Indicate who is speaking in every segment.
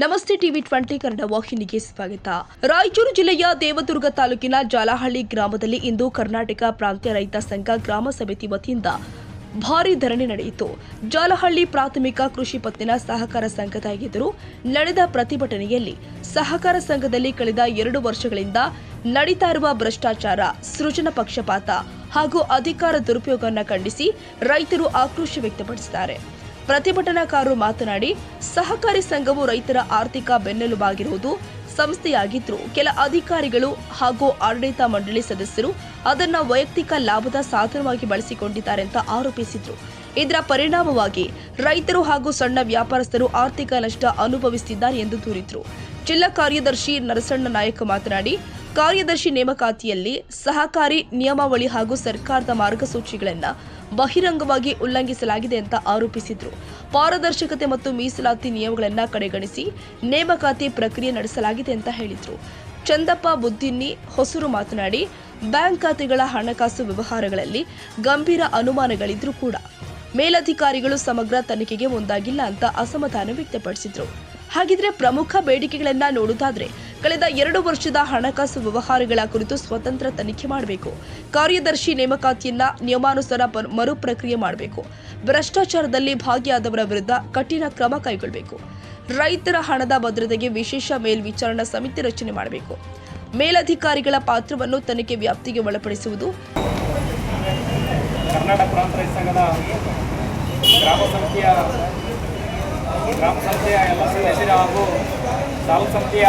Speaker 1: ನಮಸ್ತೆ ಟಿವಿ 20 ಕನ್ನಡ ವಾಹಿನಿಗೆ ಸ್ವಾಗತ. ರಾಯಚೂರು ಜಿಲ್ಲೆಯ ದೇವದುರ್ಗ ತಾಲೂಕಿನ ಜಾಲಹಳ್ಳಿ ಗ್ರಾಮದಲ್ಲಿ ಇಂದು ಕರ್ನಾಟಕ ಪ್ರಾಂತ್ಯ ರೈತ ಸಂಘ ಗ್ರಾಮ ಸಮಿತಿ ವತಿಯಿಂದ ಭಾರೀ ಧರಣಿ ನಡೆಯಿತು. ಜಾಲಹಳ್ಳಿ ಪ್ರಾಥಮಿಕ ಕೃಷಿ ಪತ್ತಿನ ಸಹಕಾರ ಸಂಘದ ಎದುರು ನಡೆದ ಪ್ರತಿಭಟನೆಯಲ್ಲಿ ಸಹಕಾರ ಸಂಘದಲ್ಲಿ ಕಳೆದ 2 ವರ್ಷಗಳಿಂದ ನಡೀತಾ ಇರುವ ಭ್ರಷ್ಟಾಚಾರ, ಸೃಜನ ಪಕ್ಷಪಾತ ಹಾಗೂ ಅಧಿಕಾರ ದುರುಪಯೋಗವನ್ನು ಖಂಡಿಸಿ ರೈತರು ಆಕ್ರೋಶ ವ್ಯಕ್ತಪಡಿಸಿದ್ದಾರೆ. ಪ್ರತಿಭಟನಾಕಾರರು ಮಾತನಾಡಿ, ಸಹಕಾರಿ ಸಂಘವು ರೈತರ ಆರ್ಥಿಕ ಬೆನ್ನೆಲುಬಾಗಿರುವುದು ಸಂಸ್ಥೆಯಾಗಿದ್ದರೂ ಕೆಲ ಅಧಿಕಾರಿಗಳು ಹಾಗೂ ಆಡಳಿತ ಮಂಡಳಿ ಸದಸ್ಯರು ಅದನ್ನು ವೈಯಕ್ತಿಕ ಲಾಭದ ಸಾಧನವಾಗಿ ಬಳಸಿಕೊಂಡಿದ್ದಾರೆ ಅಂತ ಆರೋಪಿಸಿದರು. ಇದರ ಪರಿಣಾಮವಾಗಿ ರೈತರು ಹಾಗೂ ಸಣ್ಣ ವ್ಯಾಪಾರಸ್ಥರು ಆರ್ಥಿಕ ನಷ್ಟ ಅನುಭವಿಸುತ್ತಿದ್ದಾರೆ ಎಂದು ದೂರಿದರು. ಜಿಲ್ಲಾ ಕಾರ್ಯದರ್ಶಿ ನರಸಣ್ಣ ನಾಯಕ ಮಾತನಾಡಿ, ಕಾರ್ಯದರ್ಶಿ ನೇಮಕಾತಿಯಲ್ಲಿ ಸಹಕಾರಿ ನಿಯಮಾವಳಿ ಹಾಗೂ ಸರ್ಕಾರದ ಮಾರ್ಗಸೂಚಿಗಳನ್ನು ಬಹಿರಂಗವಾಗಿ ಉಲ್ಲಂಘಿಸಲಾಗಿದೆ ಅಂತ ಆರೋಪಿಸಿದರು. ಪಾರದರ್ಶಕತೆ ಮತ್ತು ಮೀಸಲಾತಿ ನಿಯಮಗಳನ್ನು ಕಡೆಗಣಿಸಿ ನೇಮಕಾತಿ ಪ್ರಕ್ರಿಯೆ ನಡೆಸಲಾಗಿದೆ ಅಂತ ಹೇಳಿದರು. ಚಂದಪ್ಪ ಬುದ್ದಿನ್ನಿ ಹೊಸೂರು ಮಾತನಾಡಿ, ಬ್ಯಾಂಕ್ ಖಾತೆಗಳ ಹಣಕಾಸು ವ್ಯವಹಾರಗಳಲ್ಲಿ ಗಂಭೀರ ಅನುಮಾನಗಳಿದ್ರೂ ಕೂಡ ಮೇಲಧಿಕಾರಿಗಳು ಸಮಗ್ರ ತನಿಖೆಗೆ ಮುಂದಾಗಿಲ್ಲ ಅಂತ ಅಸಮಾಧಾನ ವ್ಯಕ್ತಪಡಿಸಿದರು. ಹಾಗಿದ್ರೆ ಪ್ರಮುಖ ಬೇಡಿಕೆಗಳನ್ನ ನೋಡುವುದಾದ್ರೆ ಕಳೆದ 2 ವರ್ಷದ ಹಣಕಾಸು ವ್ಯವಹಾರಗಳ ಕುರಿತು ಸ್ವತಂತ್ರ ತನಿಖೆ ಮಾಡಬೇಕು. ಕಾರ್ಯದರ್ಶಿ ನೇಮಕಾತಿಯನ್ನ ನಿಯಮಾನುಸಾರ ಮರುಪ್ರಕ್ರಿಯೆ ಮಾಡಬೇಕು. ಭ್ರಷ್ಟಾಚಾರದಲ್ಲಿ ಭಾಗಿಯಾದವರ ವಿರುದ್ಧ ಕಠಿಣ ಕ್ರಮ ಕೈಗೊಳ್ಳಬೇಕು. ರೈತರ ಹಣದ ಭದ್ರತೆಗೆ ವಿಶೇಷ ಮೇಲ್ವಿಚಾರಣಾ ಸಮಿತಿ ರಚನೆ ಮಾಡಬೇಕು. ಮೇಲಧಿಕಾರಿಗಳ ಪಾತ್ರವನ್ನು ತನಿಖೆ ವ್ಯಾಪ್ತಿಗೆ ಒಳಪಡಿಸುವುದು.
Speaker 2: ಕರ್ನಾಟಕ ಪ್ರಾಂತ ರೈತ ಸಂಘದ ಗ್ರಾಮ ಸಂಸ್ಥೆಯ ಎಲ್ಲ ಸದಸ್ಯರ ಹಾಗೂ ತಾಲೂಕು ಸಮಿತಿಯ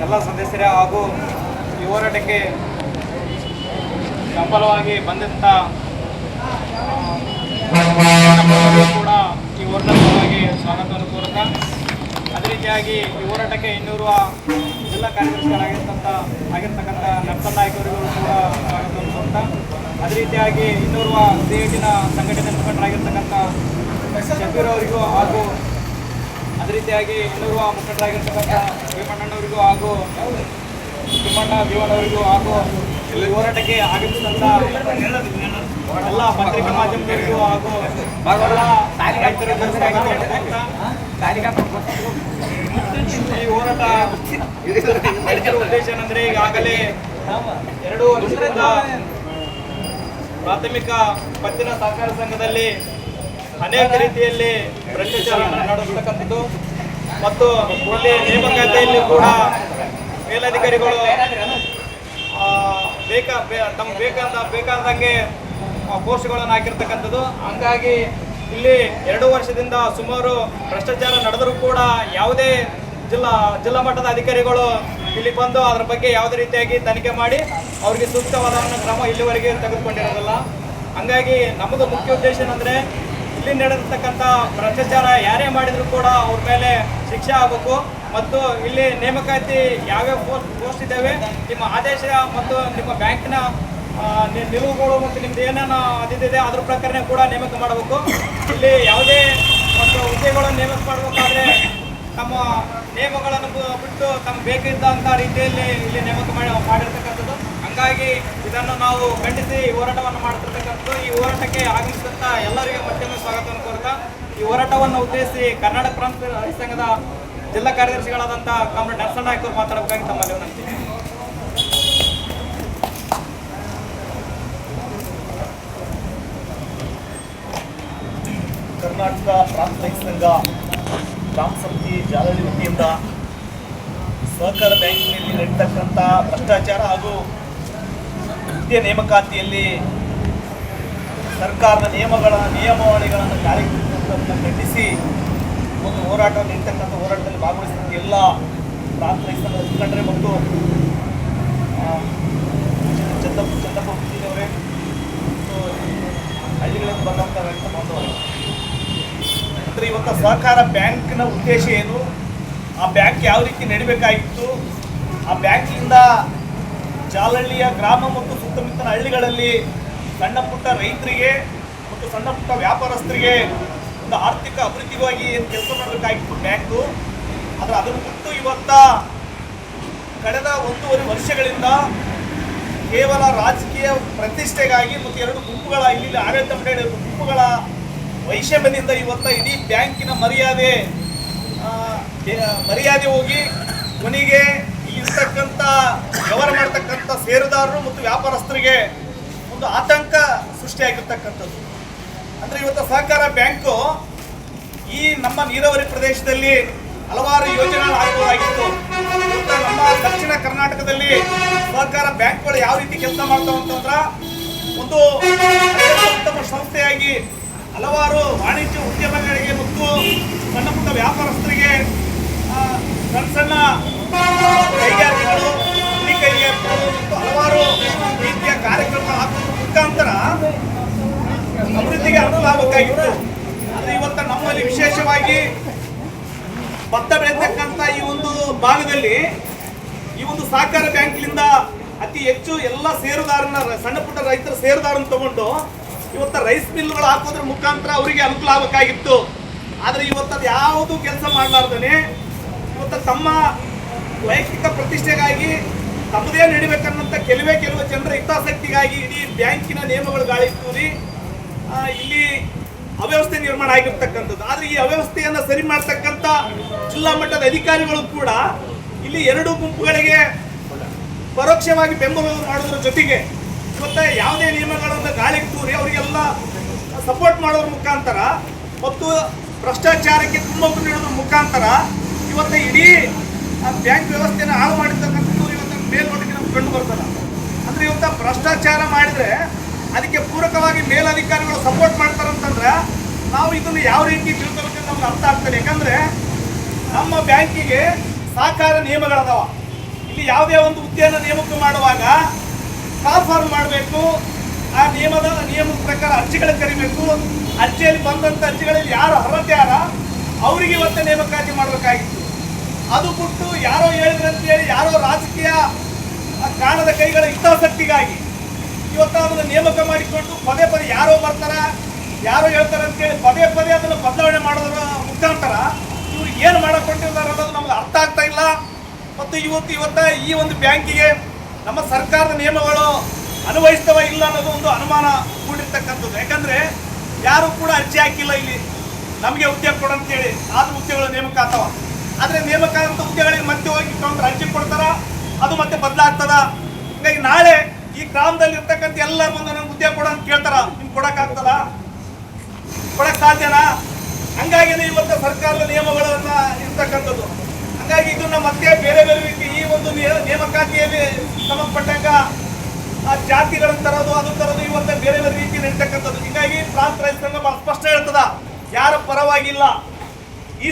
Speaker 2: ಎಲ್ಲ ಸದಸ್ಯರ ಹಾಗೂ ಈ ಹೋರಾಟಕ್ಕೆ ಬೆಂಬಲವಾಗಿ ಬಂದಂಥ ಕೂಡ ಈ ಹೋರಾಟವಾಗಿ ಸ್ವಾಗತವನ್ನು ಕೋರುತ್ತಾ, ಅದೇ ರೀತಿಯಾಗಿ ಈ ಹೋರಾಟಕ್ಕೆ ಇನ್ನೂರುವ ಜಿಲ್ಲಾ ಕಾರ್ಯದರ್ಶಿಗಳಾಗಿರ್ತಕ್ಕಂಥ ನರ್ಸಣ್ಣ ನಾಯಕರಿಗೂ ಕೂಡ ಸ್ವಾಗತವನ್ನು ಕೋರುತ್ತಾ, ಅದೇ ರೀತಿಯಾಗಿ ಇನ್ನೂರುವ ಸಿಐಟಿನ ಸಂಘಟನೆ ಮುಖಂಡರಾಗಿರ್ತಕ್ಕಂಥ ಶಬೀರ್ ಅವರಿಗೂ ಹಾಗೂ ಅದೇ ರೀತಿಯಾಗಿ ಇನ್ನೂರುವ ಮುಖಂಡರಾಗಿರ್ತಕ್ಕಂಥ ಭೀಮಣ್ಣನವರಿಗೂ ಹಾಗೂ ತಿಮ್ಮಣ್ಣ ಭೀಮಣ್ಣವರಿಗೂ ಹಾಗೂ ಈ ಹೋರಾಟಕ್ಕೆ ಆಗಮಿಸಿದಂಥ ಎಲ್ಲ ಪತ್ರಿಕಾ ಮಾಧ್ಯಮದವರಿಗೂ ಹಾಗೂ ಈ ಹೋರಾಟ ನಡೆಸಿರುವ ಉದ್ದೇಶ ಏನಂದರೆ, ಈಗಾಗಲೇ 2 ವರ್ಷದಿಂದ ಪ್ರಾಥಮಿಕ ಪತ್ತಿನ ಸಹಕಾರ ಸಂಘದಲ್ಲಿ ಅನೇಕ ರೀತಿಯಲ್ಲಿ ಭ್ರಷ್ಟಾಚಾರ ನಡೆಸತಕ್ಕಂಥದ್ದು ಮತ್ತು ಇಲ್ಲಿ ನೇಮಕಾತಿಯಲ್ಲಿ ಕೂಡ ಮೇಲಧಿಕಾರಿಗಳು ತಮಗೆ ಬೇಕಾದಂಗೆ ಪೋಸ್ಟ್ಗಳನ್ನು ಹಾಕಿರ್ತಕ್ಕಂಥದ್ದು. ಹಂಗಾಗಿ ಇಲ್ಲಿ 2 ವರ್ಷದಿಂದ ಸುಮಾರು ಭ್ರಷ್ಟಾಚಾರ ನಡೆದರೂ ಕೂಡ ಯಾವುದೇ ಜಿಲ್ಲಾ ಮಟ್ಟದ ಅಧಿಕಾರಿಗಳು ಇಲ್ಲಿ ಬಂದು ಅದರ ಬಗ್ಗೆ ಯಾವುದೇ ರೀತಿಯಾಗಿ ತನಿಖೆ ಮಾಡಿ ಅವರಿಗೆ ಸೂಕ್ತವಾದ ಕ್ರಮ ಇಲ್ಲಿವರೆಗೆ ತೆಗೆದುಕೊಂಡಿರೋದಿಲ್ಲ. ಹಂಗಾಗಿ ನಮ್ಮದು ಮುಖ್ಯ ಉದ್ದೇಶ ಏನಂದರೆ, ಇಲ್ಲಿ ನಡೆದಿರ್ತಕ್ಕಂಥ ಭ್ರಷ್ಟಾಚಾರ ಯಾರೇ ಮಾಡಿದರೂ ಕೂಡ ಅವ್ರ ಮೇಲೆ ಶಿಕ್ಷೆ ಆಗಬೇಕು ಮತ್ತು ಇಲ್ಲಿ ನೇಮಕಾತಿ ಯಾವ್ಯಾವ ಪೋಸ್ಟ್ ಇದ್ದಾವೆ, ನಿಮ್ಮ ಆದೇಶ ಮತ್ತು ನಿಮ್ಮ ಬ್ಯಾಂಕಿನ ನಿಲುವುಗಳು ಮತ್ತು ನಿಮ್ದು ಏನೇನು ಅದಿದೆ ಅದ್ರ ಪ್ರಕಾರ ಕೂಡ ನೇಮಕ ಮಾಡಬೇಕು. ಇಲ್ಲಿ ಯಾವುದೇ ಒಂದು ಹುದ್ದೆಗಳನ್ನು ನೇಮಕ ಮಾಡಬೇಕಾದ್ರೆ ತಮ್ಮ ನಿಯಮಗಳನ್ನು ಬಿಟ್ಟು ತಮಗೆ ಬೇಕಿದ್ದಂಥ ರೀತಿಯಲ್ಲಿ ಇಲ್ಲಿ ನೇಮಕ ಮಾಡಿರ್ತಕ್ಕಂಥದ್ದು. ಹಂಗಾಗಿ ಇದನ್ನು ನಾವು ಖಂಡಿಸಿ ಹೋರಾಟವನ್ನು ಮಾಡ್ತಿರ್ತಕ್ಕಂಥದ್ದು. ಈ ಹೋರಾಟಕ್ಕೆ ಆಗಮಿಸಿದಂಥ ಎಲ್ಲರಿಗೂ ಮತ್ತೊಮ್ಮೆ ಸ್ವಾಗತವನ್ನು ಕೋರುತ್ತಾ, ಈ ಹೋರಾಟವನ್ನು ಉದ್ದೇಶಿಸಿ ಕರ್ನಾಟಕ ಪ್ರಾಂತ ರೈತ ಸಂಘದ ಜಿಲ್ಲಾ ಕಾರ್ಯದರ್ಶಿಗಳಾದಂಥ ಕಾಮ್ರೇಡ್ ನರಸಣ್ಣ ನಾಯಕರು ಮಾತಾಡಬೇಕಾಗಿ ತಮ್ಮಲ್ಲಿ ವಿನಂತಿ.
Speaker 3: ಕರ್ನಾಟಕ ಪ್ರಾಂತ ರೈತ ಸಂಘ ಗ್ರಾಮ ಸಮಿತಿ ಜಾಲಹಳ್ಳಿ ವತಿಯಿಂದ ಸಹಕಾರ ಬ್ಯಾಂಕಿನಲ್ಲಿ ನಡೀತಕ್ಕಂಥ ಭ್ರಷ್ಟಾಚಾರ ಹಾಗೂ ಹುದ್ದೆ ನೇಮಕಾತಿಯಲ್ಲಿ ಸರ್ಕಾರದ ನಿಯಮಾವಳಿಗಳನ್ನು ಜಾರಿಗೆ ಖಂಡಿಸಿ ಒಂದು ಹೋರಾಟ ನಡೀತಕ್ಕಂಥ ಹೋರಾಟದಲ್ಲಿ ಭಾಗವಹಿಸಿದ ಎಲ್ಲ ಪ್ರಾಂತ ರೈತ ಸಂಘದ ಮುಖಂಡರೇ ಮತ್ತು ಚಂದಪ್ಪ ಬುದ್ದಿನವರೇ ಮತ್ತು ಹಳ್ಳಿಗಳಿಂದ ಬಂದಂಥ ರೈತ ಬಾಂಧವರೇ, ಅಂದರೆ ಇವತ್ತು ಸಹಕಾರ ಬ್ಯಾಂಕಿನ ಉದ್ದೇಶ ಏನು, ಆ ಬ್ಯಾಂಕ್ ಯಾವ ರೀತಿ ನಡಿಬೇಕಾಗಿತ್ತು, ಆ ಬ್ಯಾಂಕಿನಿಂದ ಜಾಲಹಳ್ಳಿಯ ಗ್ರಾಮ ಮತ್ತು ಸುತ್ತಮುತ್ತಲ ಹಳ್ಳಿಗಳಲ್ಲಿ ಸಣ್ಣ ಪುಟ್ಟ ರೈತರಿಗೆ ಮತ್ತು ಸಣ್ಣ ಪುಟ್ಟ ವ್ಯಾಪಾರಸ್ಥರಿಗೆ ಒಂದು ಆರ್ಥಿಕ ಅಭಿವೃದ್ಧಿಗಾಗಿ ಏನು ಕೆಲಸ ಮಾಡಬೇಕಾಗಿತ್ತು ಬ್ಯಾಂಕು, ಆದರೆ ಅದನ್ನು ಬಿಟ್ಟು ಇವತ್ತ ಕಳೆದ 1.5 ವರ್ಷಗಳಿಂದ ಕೇವಲ ರಾಜಕೀಯ ಪ್ರತಿಷ್ಠೆಗಾಗಿ ಮತ್ತು 2 ಗುಂಪುಗಳ ಇಲ್ಲಿ ಆಡಳಿತ ಮಂಡಳಿ ಗುಂಪುಗಳ ವೈಷಮ್ಯದಿಂದ ಇವತ್ತ ಇಡೀ ಬ್ಯಾಂಕಿನ ಮರ್ಯಾದೆ ಮರ್ಯಾದೆ ಹೋಗಿ ಕೊನೆಗೆ ಇರ್ತಕ್ಕಂಥ ವ್ಯವಹಾರ ಮಾಡ್ತಕ್ಕಂಥ ಷೇರುದಾರರು ಮತ್ತು ವ್ಯಾಪಾರಸ್ಥರಿಗೆ ಒಂದು ಆತಂಕ ಸೃಷ್ಟಿಯಾಗಿರ್ತಕ್ಕಂಥದ್ದು. ಅಂದರೆ ಇವತ್ತು ಸಹಕಾರ ಬ್ಯಾಂಕು ಈ ನಮ್ಮ ನೀರಾವರಿ ಪ್ರದೇಶದಲ್ಲಿ ಹಲವಾರು ಯೋಜನೆಗಳು ಆಗಬಹುದಾಗಿತ್ತು. ಇವತ್ತು ನಮ್ಮ ದಕ್ಷಿಣ ಕರ್ನಾಟಕದಲ್ಲಿ ಸಹಕಾರ ಬ್ಯಾಂಕ್ಗಳು ಯಾವ ರೀತಿ ಕೆಲಸ ಮಾಡ್ತಾವೆ ಅಂತಂದ್ರೆ ಒಂದು ಉತ್ತಮ ಸಂಸ್ಥೆಯಾಗಿ ಹಲವಾರು ವಾಣಿಜ್ಯ ಉದ್ಯಮಗಳಿಗೆ ಮತ್ತು ಸಣ್ಣ ಪುಟ್ಟ ವ್ಯಾಪಾರಸ್ಥರಿಗೆ ಸಣ್ಣ ಸಣ್ಣ ಕೈಗಾರಿಕೆಗಳು, ಹುಡಿ ಕೈಗಾರಿಕೆಗಳು ಮತ್ತು ಹಲವಾರು ರೀತಿಯ ಕಾರ್ಯಕ್ರಮ ಹಾಕೋದ್ರ ಮುಖಾಂತರ ಅಭಿವೃದ್ಧಿಗೆ ಅನುಕೂಲ ಆಗಬೇಕಾಗಿತ್ತು. ಆದರೆ ಇವತ್ತು ನಮ್ಮಲ್ಲಿ ವಿಶೇಷವಾಗಿ ಭತ್ತ ಬೆಳೆತಕ್ಕಂಥ ಈ ಒಂದು ಭಾಗದಲ್ಲಿ ಈ ಒಂದು ಸಹಕಾರ ಬ್ಯಾಂಕ್ಲಿಂದ ಅತಿ ಹೆಚ್ಚು ಎಲ್ಲ ಷೇರುದಾರನ ಸಣ್ಣ ಪುಟ್ಟ ರೈತರ ಷೇರುದಾರನ ತಗೊಂಡು ಇವತ್ತು ರೈಸ್ ಮಿಲ್ಗಳು ಹಾಕೋದ್ರ ಮುಖಾಂತರ ಅವರಿಗೆ ಅನುಕೂಲ ಆಗಬೇಕಾಗಿತ್ತು. ಆದರೆ ಇವತ್ತು ಅದು ಯಾವುದು ಕೆಲಸ ಮಾಡಲಾರ್ದೇ ಇವತ್ತು ತಮ್ಮ ವೈಯಕ್ತಿಕ ಪ್ರತಿಷ್ಠೆಗಾಗಿ ತಮ್ಮದೇ ನಡಿಬೇಕನ್ನಂಥ ಕೆಲವೇ ಜನರ ಹಿತಾಸಕ್ತಿಗಾಗಿ ಇಡೀ ಬ್ಯಾಂಕಿನ ನಿಯಮಗಳು ಗಾಳಿ ತೂರಿ ಇಲ್ಲಿ ಅವ್ಯವಸ್ಥೆ ನಿರ್ಮಾಣ ಆಗಿರ್ತಕ್ಕಂಥದ್ದು. ಆದರೆ ಈ ಅವ್ಯವಸ್ಥೆಯನ್ನು ಸರಿ ಮಾಡ್ತಕ್ಕಂಥ ಜಿಲ್ಲಾ ಮಟ್ಟದ ಅಧಿಕಾರಿಗಳು ಕೂಡ ಇಲ್ಲಿ ಎರಡು ಗುಂಪುಗಳಿಗೆ ಪರೋಕ್ಷವಾಗಿ ಬೆಂಬಲ ಮಾಡೋದ್ರ ಜೊತೆಗೆ ಇವತ್ತು ಯಾವುದೇ ನಿಯಮಗಳನ್ನು ಗಾಳಿಗೆ ತೂರಿ ಅವರಿಗೆಲ್ಲ ಸಪೋರ್ಟ್ ಮಾಡೋದ್ರ ಮುಖಾಂತರ ಮತ್ತು ಭ್ರಷ್ಟಾಚಾರಕ್ಕೆ ಕುಮ್ಮಕ್ಕು ನೀಡೋದ್ರ ಮುಖಾಂತರ ಇವತ್ತು ಇಡೀ ಬ್ಯಾಂಕ್ ವ್ಯವಸ್ಥೆಯನ್ನು ಹಾಳು ಮಾಡಿರ್ತಕ್ಕಂಥದ್ದು ಇವತ್ತು ಮೇಲ್ನೋಟಕ್ಕೆ ನಮ್ಗೆ ಕಂಡು ಬರ್ತದೆ. ಅಂದರೆ ಇವತ್ತು ಭ್ರಷ್ಟಾಚಾರ ಮಾಡಿದರೆ ಅದಕ್ಕೆ ಪೂರಕವಾಗಿ ಮೇಲಧಿಕಾರಿಗಳು ಸಪೋರ್ಟ್ ಮಾಡ್ತಾರಂತಂದ್ರೆ ನಾವು ಇದನ್ನು ಯಾವ ರೀತಿ ತಿಳ್ಕೊಬೇಕಂತ ನಮ್ಗೆ ಅರ್ಥ ಆಗ್ತದೆ. ಯಾಕಂದರೆ ನಮ್ಮ ಬ್ಯಾಂಕಿಗೆ ಸಹಕಾರ ನಿಯಮಗಳದಾವ. ಇಲ್ಲಿ ಯಾವುದೇ ಒಂದು ಹುದ್ದೆಯನ್ನು ನೇಮಕ ಮಾಡುವಾಗ ಕಾಲ್ ಫಾರ್ಮ್ ಮಾಡಬೇಕು. ಆ ನಿಯಮದ ಪ್ರಕಾರ ಅರ್ಜಿಗಳು ಕರಿಬೇಕು. ಅರ್ಜಿಯಲ್ಲಿ ಬಂದಂಥ ಅರ್ಜಿಗಳಲ್ಲಿ ಯಾರು ಅರ್ಹತೆ ಅವರಿಗೆ ಇವತ್ತು ನೇಮಕಾತಿ ಮಾಡಬೇಕಾಗಿತ್ತು. ಅದು ಬಿಟ್ಟು ಯಾರೋ ಹೇಳಿದ್ರಂತೇಳಿ ಯಾರೋ ರಾಜಕೀಯ ಕಾಣದ ಕೈಗಳ ಹಿತಾಸಕ್ತಿಗಾಗಿ ಇವತ್ತು ಅದನ್ನು ನೇಮಕ ಮಾಡಿಕೊಂಡು ಪದೇ ಯಾರೋ ಬರ್ತಾರ ಯಾರೋ ಹೇಳ್ತಾರೆ ಅಂತೇಳಿ ಪದೇ ಅದನ್ನು ಬದಲಾವಣೆ ಮಾಡೋದ್ರ ಮುಖಾಂತರ ಇವ್ರು ಏನು ಮಾಡಕೊಂಡಿದ್ದಾರೆ ಅನ್ನೋದು ನಮ್ಗೆ ಅರ್ಥ ಆಗ್ತಾ ಇಲ್ಲ. ಮತ್ತು ಇವತ್ತು ಈ ಒಂದು ಬ್ಯಾಂಕಿಗೆ ನಮ್ಮ ಸರ್ಕಾರದ ನಿಯಮಗಳು ಅನ್ವಯಿಸ್ತವ ಇಲ್ಲ ಅನ್ನೋದು ಒಂದು ಅನುಮಾನ ಮೂಡಿರ್ತಕ್ಕಂಥದ್ದು. ಯಾಕಂದರೆ ಯಾರು ಕೂಡ ಅರ್ಜಿ ಹಾಕಿಲ್ಲ ಇಲ್ಲಿ ನಮಗೆ ಹುದ್ದೆ ಕೊಡಂತೇಳಿ. ಆದ ಹುದ್ದೆಗಳು ನೇಮಕ ಆಗ್ತಾವ. ಆದರೆ ನೇಮಕ ಆದಂಥ ಹುದ್ದೆಗಳಿಗೆ ಮತ್ತೆ ಹೋಗಿ ಅರ್ಜಿ ಕೊಡ್ತಾರ, ಅದು ಮತ್ತೆ ಬದಲಾಗ್ತದ. ಹೀಗಾಗಿ ನಾಳೆ ಈ ಗ್ರಾಮದಲ್ಲಿ ಇರ್ತಕ್ಕಂಥ ಎಲ್ಲ ಬಂದು ನಮ್ಗೆ ಹುದ್ದೆ ಕೊಡ ಅಂತ ಕೇಳ್ತಾರ. ನಿಮ್ಗೆ ಕೊಡೋಕ್ಕಾಗ್ತದ? ಕೊಡಕ್ಕೆ ಸಾಧ್ಯನಾ? ಹಂಗಾಗಿನೇ ಇವತ್ತು ಸರ್ಕಾರದ ನಿಯಮಗಳನ್ನ ಇರ್ತಕ್ಕಂಥದ್ದು. ಹಾಗಾಗಿ ಇದನ್ನ ಮತ್ತೆ ಬೇರೆ ರೀತಿ ಈ ಒಂದು ನೇಮಕಾತಿಯಲ್ಲಿ ಸಂಬಂಧಪಟ್ಟಂಗ ಜಾತಿಗಳನ್ನು ತರೋದು ಅದು ತರೋದು ಇವತ್ತು ಬೇರೆ ರೀತಿ ನಡೀತಕ್ಕಂಥದ್ದು. ಹೀಗಾಗಿ ಪ್ರಾಂತ ರೈತ ಸಂಘ ಬಹಳ ಸ್ಪಷ್ಟ ಹೇಳ್ತದ, ಯಾರ ಪರವಾಗಿಲ್ಲ. ಈ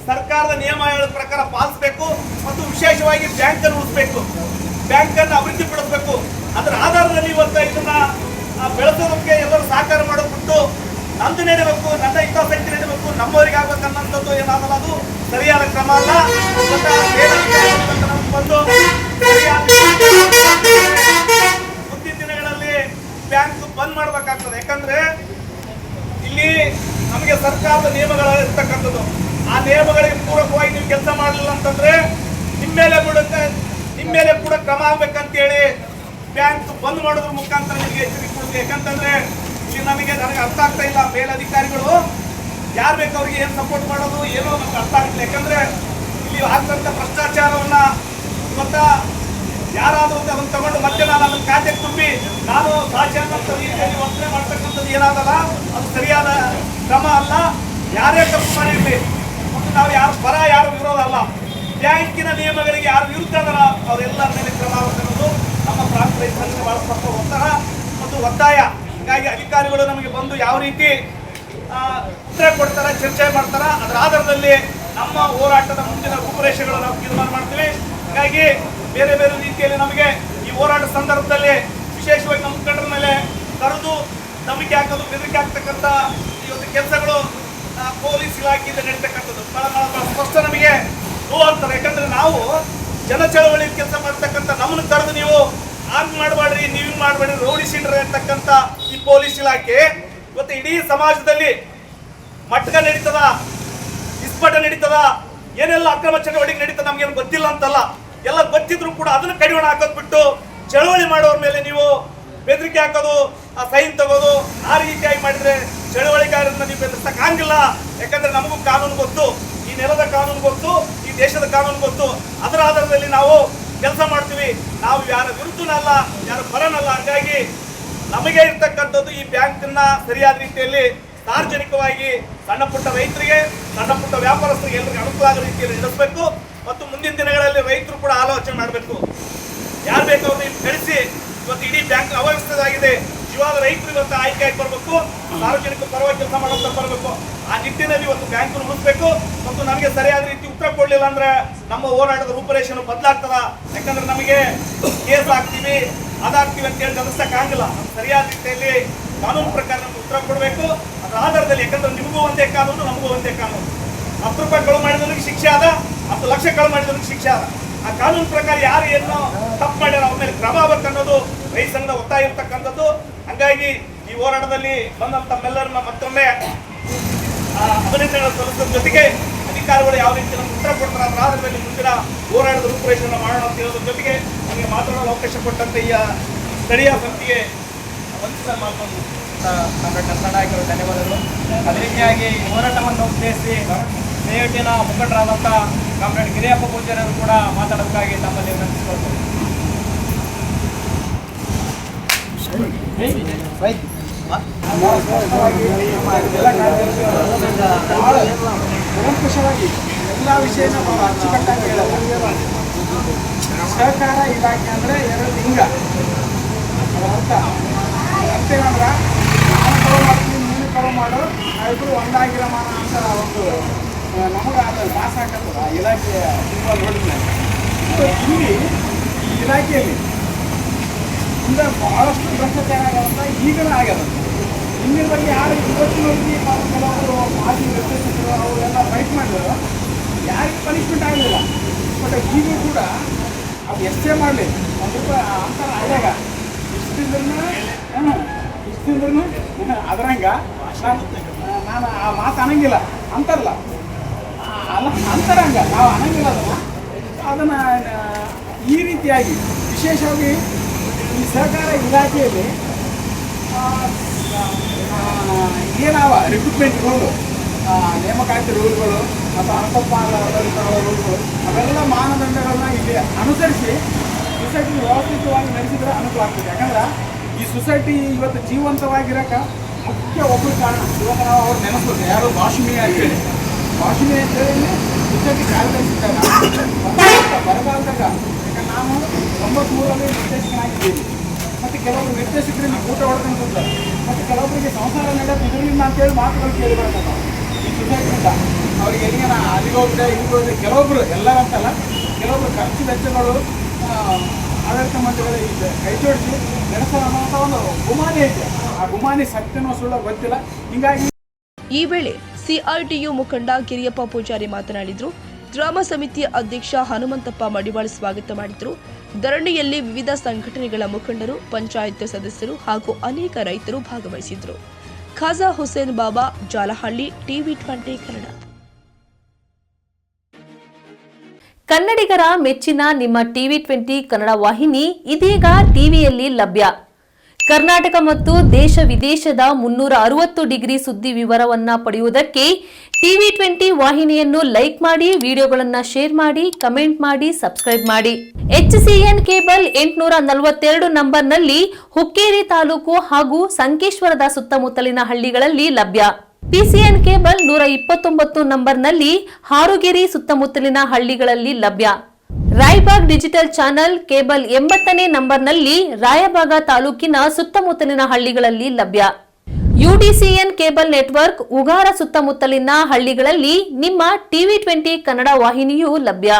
Speaker 3: ಸರ್ಕಾರದ ನಿಯಮಗಳ ಪ್ರಕಾರ ಪಾಲಿಸಬೇಕು ಮತ್ತು ವಿಶೇಷವಾಗಿ ಬ್ಯಾಂಕನ್ನು ಉಳಿಸಬೇಕು, ಬ್ಯಾಂಕನ್ನು ಅಭಿವೃದ್ಧಿ ಪಡಿಸಬೇಕು. ಅದರ ಆಧಾರದಲ್ಲಿ ಇವತ್ತು ಇದನ್ನ ಬೆಳೆಸೋದಕ್ಕೆ ಎಲ್ಲರೂ ಸಹಕಾರ ಮಾಡೋದ್ಬಿಟ್ಟು ನಂದು ನಡೀಬೇಕು, ನನ್ನ ಹಿತಾಸಕ್ತಿ ನಡೀಬೇಕು, ನಮ್ಮವರಿಗೆ ಆಗ್ಬೇಕನ್ನೋಂಥದ್ದು ಏನಾಗಲ್ಲ, ಅದು ಸರಿಯಾದ ಕ್ರಮ ಅಲ್ಲ. ಬಂದು ಮುಂದಿನ ದಿನಗಳಲ್ಲಿ ಬ್ಯಾಂಕ್ ಬಂದ್ ಮಾಡಬೇಕಾಗ್ತದೆ. ಯಾಕಂದ್ರೆ ಇಲ್ಲಿ ನಮಗೆ ಸರ್ಕಾರದ ನಿಯಮಗಳು ಇರ್ತಕ್ಕಂಥದ್ದು. ಆ ನಿಯಮಗಳಿಗೆ ಪೂರಕವಾಗಿ ನೀವು ಕೆಲಸ ಮಾಡಲಿಲ್ಲ ಅಂತಂದ್ರೆ ನಿಮ್ಮ ಮೇಲೆ ಕೂಡ ಕ್ರಮ ಆಗ್ಬೇಕಂತೇಳಿ ಬ್ಯಾಂಕ್ ಬಂದ್ ಮಾಡೋದ್ರ ಮುಖಾಂತರ ನಿಮಗೆ ಎಚ್ಚರಿಕೆ ಕೊಡ್ತೀವಿ. ಯಾಕಂತಂದ್ರೆ ಇಲ್ಲಿ ನನಗೆ ಅರ್ಥ ಆಗ್ತಾ ಇಲ್ಲ, ಮೇಲಧಿಕಾರಿಗಳು ಯಾರು ಬೇಕು ಅವ್ರಿಗೆ ಏನು ಸಪೋರ್ಟ್ ಮಾಡೋದು ಏನೋ ನಮ್ಗೆ ಅರ್ಥ ಆಗ್ತಿಲ್ಲ. ಯಾಕಂದ್ರೆ ಇಲ್ಲಿ ಆಗ್ತಂತ ಭ್ರಷ್ಟಾಚಾರವನ್ನ ಇವತ್ತ ಯಾರಾದ್ರೂ ಅದನ್ನು ತಗೊಂಡು ಮತ್ತೆ ನಾನು ಅದನ್ನ ಖಾತೆಗೆ ತುಂಬಿ ನಾನು ಸಾಧ್ಯ ಅನ್ನೋ ರೀತಿಯಲ್ಲಿ ವರ್ತನೆ ಮಾಡ್ತಕ್ಕಂಥದ್ದು ಏನಾದಲ್ಲ, ಅದು ಸರಿಯಾದ ಕ್ರಮ ಅಲ್ಲ. ಯಾರೇ ತಪ್ಪು ಮಾಡಿರಲಿ ಮತ್ತು ನಾವು ಯಾರು ಪರ ಯಾರು ವಿರೋಧ ಅಲ್ಲ, ಬ್ಯಾಂಕಿನ ನಿಯಮಗಳಿಗೆ ಯಾರು ವಿರುದ್ಧ ಅದಲ್ಲ ಅವರೆಲ್ಲರ ಮೇಲೆ ಕ್ರಮ ಆಗಬೇಕು. ನಮ್ಮ ಪ್ರಾಂತ ರೈತ ಸಂಘ ಬಹಳ ಸ್ಪಷ್ಟ ಒತ್ತಡ ಮತ್ತು ಒತ್ತಾಯ. ಹೀಗಾಗಿ ಅಧಿಕಾರಿಗಳು ನಮಗೆ ಬಂದು ಯಾವ ರೀತಿ ಉತ್ತರ ಕೊಡ್ತಾರ, ಚರ್ಚೆ ಮಾಡ್ತಾರ, ಅದರ ಆಧಾರದಲ್ಲಿ ನಮ್ಮ ಹೋರಾಟದ ಮುಂದಿನ ರೂಪುರೇಷೆಗಳು ನಾವು ತೀರ್ಮಾನ ಮಾಡ್ತೀವಿ. ಹೀಗಾಗಿ ಬೇರೆ ರೀತಿಯಲ್ಲಿ ನಮಗೆ ಈ ಹೋರಾಟ ಸಂದರ್ಭದಲ್ಲಿ ವಿಶೇಷವಾಗಿ ನಮ್ಮ ಮುಖಂಡರ ಮೇಲೆ ಕರೆದು ನಂಬಿಕೆ ಹಾಕೋದು, ಬೆದರಿಕೆ ಹಾಕ್ತಕ್ಕಂಥ ಈ ಒಂದು ಕೆಲಸಗಳು ಪೊಲೀಸ್ ಇಲಾಖೆಯಿಂದ ನಡೀತಕ್ಕಂಥದ್ದು ಬಹಳ ಸ್ಪಷ್ಟ ನಮಗೆ ನೋವು ಆಗ್ತದೆ. ಯಾಕಂದ್ರೆ ನಾವು ಜನ ಚಳವಳಿ ಕೆಲಸ ಮಾಡ್ತಕ್ಕಂಥ ನಮ್ಮನ್ನು ಕರೆದು ನೀವು ಹಾಗೆ ಮಾಡಬೇಡ್ರಿ, ನೀವು ಹಿಂಗೆ ಮಾಡಬೇಡ್ರಿ, ರೌಡಿ ಶೀಟರ್ ಇರ್ತಕ್ಕಂಥ ಈ ಪೊಲೀಸ್ ಇಲಾಖೆ ಇವತ್ತು ಇಡೀ ಸಮಾಜದಲ್ಲಿ ಮಟ್ಟಕ ನಡೀತದ, ವಿಸ್ಫೋಟ ನಡೀತದ, ಏನೆಲ್ಲ ಅಕ್ರಮ ಚಟುವಟಿಕೆ ನಡೀತದ ನಮ್ಗೇನು ಗೊತ್ತಿಲ್ಲ ಅಂತಲ್ಲ, ಎಲ್ಲ ಗೊತ್ತಿದ್ರು ಕೂಡ ಅದನ್ನು ಕಡಿವಾಣ ಹಾಕೋದು ಬಿಟ್ಟು ಚಳವಳಿ ಮಾಡೋರ ಮೇಲೆ ನೀವು ಬೆದರಿಕೆ ಹಾಕೋದು, ಆ ಸೈನ್ ತಗೋದು, ಆ ರೀತಿಯಾಗಿ ಮಾಡಿದ್ರೆ ಚಳವಳಿಗಾರರನ್ನ ನೀವು ಬೆದರಿಸಕ್ಕಾಗಿಲ್ಲ. ಯಾಕಂದ್ರೆ ನಮಗೂ ಕಾನೂನು ಗೊತ್ತು. ಈ ನೆಲದ ಕಾನೂನು ಗೊತ್ತು, ಈ ದೇಶದ ಕಾನೂನು ಗೊತ್ತು. ಅದರ ಆಧಾರದಲ್ಲಿ ನಾವು ಕೆಲಸ ಮಾಡ್ತೀವಿ. ನಾವು ಯಾರ ವಿರುದ್ಧನಲ್ಲ, ಯಾರ ಪರನಲ್ಲ. ಹಾಗಾಗಿ ನಮಗೆ ಇರ್ತಕ್ಕಂಥದ್ದು ಈ ಬ್ಯಾಂಕನ್ನ ಸರಿಯಾದ ರೀತಿಯಲ್ಲಿ ಸಾರ್ವಜನಿಕವಾಗಿ ಸಣ್ಣ ಪುಟ್ಟ ರೈತರಿಗೆ, ಸಣ್ಣ ಪುಟ್ಟ ವ್ಯಾಪಾರಸ್ಥರಿಗೆ ಎಲ್ಲರಿಗೂ ಅನುಕೂಲ ಆಗೋ ರೀತಿಯಲ್ಲಿ ನಡೆಸಬೇಕು. ಮತ್ತು ಮುಂದಿನ ದಿನಗಳಲ್ಲಿ ರೈತರು ಕೂಡ ಆಲೋಚನೆ ಮಾಡಬೇಕು. ಯಾರು ಬೇಕು ಅವ್ರನ್ನ ಬೆಳೆಸಿ ಇವತ್ತು ಇಡೀ ಬ್ಯಾಂಕ್ ಅವ್ಯವಸ್ಥೆಯಾಗಿದೆ. ನಿಜವಾದ ರೈತರು ಇವತ್ತು ಆಯ್ಕೆಯಾಗಿ ಬರಬೇಕು, ಸಾರ್ವಜನಿಕ ಪರವಾಗಿ ಕೆಲಸ ಮಾಡೋಂತ ಬರಬೇಕು. ಆ ನಿಟ್ಟಿನಲ್ಲಿ ಇವತ್ತು ಬ್ಯಾಂಕ್ ಉಳಿಸಬೇಕು. ಮತ್ತು ನಮಗೆ ಸರಿಯಾದ ರೀತಿ ಉತ್ತರ ಕೊಡಲಿಲ್ಲ ಅಂದ್ರೆ ನಮ್ಮ ಹೋರಾಟದ ರೂಪರೇಷೆಯನ್ನು ಬದಲಾಗ್ತದ. ಯಾಕಂದ್ರೆ ನಮಗೆ ಕೇಸ್ ಹಾಕ್ತೀವಿ, ಅದಾಗ್ತೀವಿ ಅಂತ ಹೇಳಿ ಗಮನಿಸಕ್ಕಾಗಲ್ಲ. ಸರಿಯಾದ ರೀತಿಯಲ್ಲಿ ಕಾನೂನು ಪ್ರಕಾರ ನಮ್ಗೆ ಉತ್ತರ ಕೊಡಬೇಕು. ಅದರ ಆಧಾರದಲ್ಲಿ, ಯಾಕಂದ್ರೆ ನಿಮಗೂ ಒಂದೇ ಕಾನೂನು, ನಮಗೂ ಒಂದೇ ಕಾನೂನು. 10 ರೂಪಾಯಿ ಕಳು ಮಾಡಿದವನಿಗೆ ಶಿಕ್ಷೆ ಆದ, 10 ಲಕ್ಷ ಕಳು ಮಾಡಿದವನಿಗೆ ಶಿಕ್ಷೆ ಆದ. ಆ ಕಾನೂನು ಪ್ರಕಾರ ಯಾರು ಏನು ತಪ್ಪು ಮಾಡ್ಯಾರ ಅವ್ರ ಮೇಲೆ ಕ್ರಮ ಆಗಬೇಕನ್ನೋದು ರೈತ ಸಂಘದ ಒತ್ತಾಯ ಇರ್ತಕ್ಕಂಥದ್ದು. ಹಾಗಾಗಿ ಈ ಹೋರಾಟದಲ್ಲಿ ಬಂದಂತ ತಮ್ಮೆಲ್ಲರನ್ನ ಮತ್ತೊಮ್ಮೆ ಅಭಿನಂದನೆಗಳನ್ನು ಸಲ್ಲಿಸೋದ್ರ ಜೊತೆಗೆ ಅಧಿಕಾರಿಗಳು ಯಾವ ರೀತಿ ನಮ್ಗೆ ಉತ್ತರ ಕೊಡ್ತಾರೆ ಅದರ ಆಧಾರದಲ್ಲಿ ಮುಂದಿನ ಹೋರಾಟದ ರೂಪುರೇಷೆಯನ್ನು ಮಾಡೋಣ ಅಂತ ಹೇಳೋದ್ರ ಜೊತೆಗೆ ನಮಗೆ ಮಾತನಾಡಲು ಅವಕಾಶ ಕೊಟ್ಟಂತೆ ಈ ಸ್ಥಳೀಯ ಸಮಿತಿಗೆ ವಂದಿಸಿದ ಮಾತನ್ನು
Speaker 2: ನಾಯಕರು ಧನ್ಯವಾದಗಳು. ಅದೇ ರೀತಿಯಾಗಿ ಈ ಹೋರಾಟವನ್ನು ಉದ್ದೇಶಿಸಿ ದಯವಿಟ್ಟಿನ ಮುಖಂಡರಾದಂಥ ಕಾಮ್ರೇಡ್ ಗಿರಿಯಪ್ಪ ಪೂಜಾರಿಯವರು ಕೂಡ ಮಾತಾಡೋದಕ್ಕಾಗಿ ತಮ್ಮಲ್ಲಿ ವಿನಂತಿಸಿಕೊಳ್ತೇವೆ.
Speaker 4: ಕೂಲಂಕಷವಾಗಿ ಎಲ್ಲ ವಿಷಯನ ನಾವು ಅಚ್ಚುಕಟ್ಟಾಗಿ ಹೇಳೋದು. ಸಹಕಾರ ಇಲಾಖೆ ಅಂದರೆ 2 ಲಿಂಗ. ಅದರ ಅರ್ಥೇನಂದ್ರೆ ನಾನು ಕಳು ಮಾಡ್ತೀನಿ, ನೀನು ಕಳು ಮಾಡು, ನಾವಿಬ್ಬರು ಒಂದಾಗಿರಮಾನ ಅಂತ ಒಂದು ನಮಗೆ ಅದು ಲಾಸ್ ಹಾಕತ್ತದ ಆ ಇಲಾಖೆಯ ಸಿಂಬಲ್ ನೋಡಿದ ಇಲ್ಲಿ ಈ ಇಲಾಖೆಯಲ್ಲಿ ಮುಂದೆ ಭಾಳಷ್ಟು ಭ್ರಷ್ಟಾಚಾರ ಆಗ್ಯದಂತ ಈಗಲೂ ಆಗ್ಯದ. ಹಿಂದಿನ ಬಗ್ಗೆ ಯಾರು ಇವತ್ತಿನವರಿಗೆ ಕೆಲವರು ಮಾಜಿ ನಿರ್ದೇಶಕರು ಅವರೆಲ್ಲ ಫೈಟ್ ಮಾಡಿದ್ರು, ಯಾರಿಗೆ ಪನಿಷ್ಮೆಂಟ್ ಆಗಲಿಲ್ಲ. ಬಟ್ ಈಗಲೂ ಕೂಡ ಅದು ಎಷ್ಟೇ ಮಾಡಲಿ ಒಂದು ರೂಪಾಯಿ ಅಂತರ ಆದಾಗ ಇಷ್ಟಿಂದ್ರೂ ಅದ್ರಂಗ ನಾನು ಆ ಮಾತು ಅನ್ನಂಗಿಲ್ಲ ಅಂತಾರಲ್ಲ, ಅಲ್ಲ ಅಂತರಂಗ ನಾವು ಅನ್ನಂಗಿಲ್ಲ ಅದನ್ನು ಈ ರೀತಿಯಾಗಿ ವಿಶೇಷವಾಗಿ ಈ ಸಹಕಾರ ಇಲಾಖೆಯಲ್ಲಿ ಏನಾವ ರಿಕ್ರೂಟ್ಮೆಂಟ್ಗಳು, ನೇಮಕಾತಿ ರೂಲ್ಗಳು ಮತ್ತು ಅನುಕಂಪ ರೂಲ್ಗಳು ಅವೆಲ್ಲ ಮಾನದಂಡಗಳನ್ನ ಇಲ್ಲಿ ಅನುಸರಿಸಿ ಸೊಸೈಟಿ ವ್ಯವಸ್ಥಿತವಾಗಿ ನಡೆಸಿದ್ರೆ ಅನುಕೂಲ ಆಗ್ತದೆ. ಯಾಕಂದ್ರೆ ಈ ಸೊಸೈಟಿ ಇವತ್ತು ಜೀವಂತವಾಗಿರೋಕೆ ಮುಖ್ಯ ಒಬ್ಬರು ಕಾರಣ. ಇವಾಗ ನಾವು ಅವ್ರು ನೆನೆಸ್ಬೋದು, ಯಾರು ವಾಶ್ಮೀಯ ಅಂತೇಳಿ. ವಾಶ್ಮೀಯ ಅಂತೇಳಿ ಸೊಸೈಟಿ ಕಾರ್ಯದರ್ಶಿದ್ದಾಗ ಬರಗಾಲದಾಗ, ಯಾಕಂದ್ರೆ ನಾನು 93ರಲ್ಲಿ ನಿರ್ದೇಶಕನಾಗಿದ್ದೀನಿ. ಮತ್ತು ಕೆಲವರು ನಿರ್ದೇಶಕರಿಂದ ಊಟ ಹೊಡ್ಕೊಂಡು ಕೂತಾರೆ. ಮತ್ತು ಕೆಲವೊಬ್ಬರಿಗೆ ಸಂಸಾರ ನಡೆಯೋದು ಇದರಿಂದ ಅಂತೇಳಿ ಮಾತುಗಳು ಕೇಳಿ ಬರ್ತದೆ. ಈ ಸೊಸೈಟಿಯಿಂದ ಅವ್ರಿಗೆ ಎಲ್ಲಿಗೆ ಅಲ್ಲಿಗೋದ್ರೆ ಇಲ್ಲಿಗೋದ್ರೆ ಕೆಲವೊಬ್ಬರು ಎಲ್ಲರಂತಲ್ಲ, ಕೆಲವೊಬ್ಬರು ಖರ್ಚು ವೆಚ್ಚಗಳು ಆಡಳಿತ ಮಂಡಳಿಗಳಿಗೆ ಕೈ ಜೋಡಿಸಿ ನಡೆಸೋಣ ಅನ್ನೋಂಥ ಒಂದು ಗುಮಾನಿ ಐತೆ. ಆ ಗುಮಾನಿ ಸತ್ಯನೋ ಸುಳ್ಳು ಗೊತ್ತಿಲ್ಲ. ಹೀಗಾಗಿ
Speaker 1: ಈ ವೇಳೆ ಸಿಐಟಿಯು ಮುಖಂಡ ಗಿರಿಯಪ್ಪ ಪೂಜಾರಿ ಮಾತನಾಡಿದರು. ಗ್ರಾಮ ಸಮಿತಿಯ ಅಧ್ಯಕ್ಷ ಹನುಮಂತಪ್ಪ ಮಡಿವಾಳ ಸ್ವಾಗತ ಮಾಡಿದರು. ಧರಣಿಯಲ್ಲಿ ವಿವಿಧ ಸಂಘಟನೆಗಳ ಮುಖಂಡರು, ಪಂಚಾಯತ್ ಸದಸ್ಯರು ಹಾಗೂ ಅನೇಕ ರೈತರು ಭಾಗವಹಿಸಿದ್ರು. ಖಾಜಾ ಹುಸೇನ್ ಬಾಬಾ, ಜಾಲಹಳ್ಳಿ, TV20 ಕನ್ನಡ.
Speaker 5: ಕನ್ನಡಿಗರ ಮೆಚ್ಚಿನ ನಿಮ್ಮ TV20 ಕನ್ನಡ ವಾಹಿನಿ ಇದೀಗ ಟಿವಿಯಲ್ಲಿ ಲಭ್ಯ. ಕರ್ನಾಟಕ ಮತ್ತು ದೇಶ ವಿದೇಶದ 360 ಡಿಗ್ರಿ ಸುದ್ದಿ ವಿವರವನ್ನ ಪಡೆಯುವುದಕ್ಕೆ TV20 ವಾಹಿನಿಯನ್ನು ಲೈಕ್ ಮಾಡಿ, ವಿಡಿಯೋಗಳನ್ನು ಶೇರ್ ಮಾಡಿ, ಕಮೆಂಟ್ ಮಾಡಿ, ಸಬ್ಸ್ಕ್ರೈಬ್ ಮಾಡಿ. HCN ಕೇಬಲ್ 842 ನಂಬರ್ನಲ್ಲಿ ಹುಕ್ಕೇರಿ ತಾಲೂಕು ಹಾಗೂ ಸಂಕೇಶ್ವರದ ಸುತ್ತಮುತ್ತಲಿನ ಹಳ್ಳಿಗಳಲ್ಲಿ ಲಭ್ಯ. PCN ಕೇಬಲ್ 129 ನಂಬರ್ನಲ್ಲಿ ಹಾರುಗೆರೆ ಸುತ್ತಮುತ್ತಲಿನ ಹಳ್ಳಿಗಳಲ್ಲಿ ಲಭ್ಯ. ರಾಯಬಾಗ್ ಡಿಜಿಟಲ್ ಚಾನೆಲ್ ಕೇಬಲ್ 80ನೇ ನಂಬರ್ನಲ್ಲಿ ರಾಯಬಾಗ ತಾಲೂಕಿನ ಸುತ್ತಮುತ್ತಲಿನ ಹಳ್ಳಿಗಳಲ್ಲಿ ಲಭ್ಯ. UDCN ಕೇಬಲ್ ನೆಟ್ವರ್ಕ್ ಉಗಾರ ಸುತ್ತಮುತ್ತಲಿನ ಹಳ್ಳಿಗಳಲ್ಲಿ ನಿಮ್ಮ TV20 ಕನ್ನಡ ವಾಹಿನಿಯೂ ಲಭ್ಯ.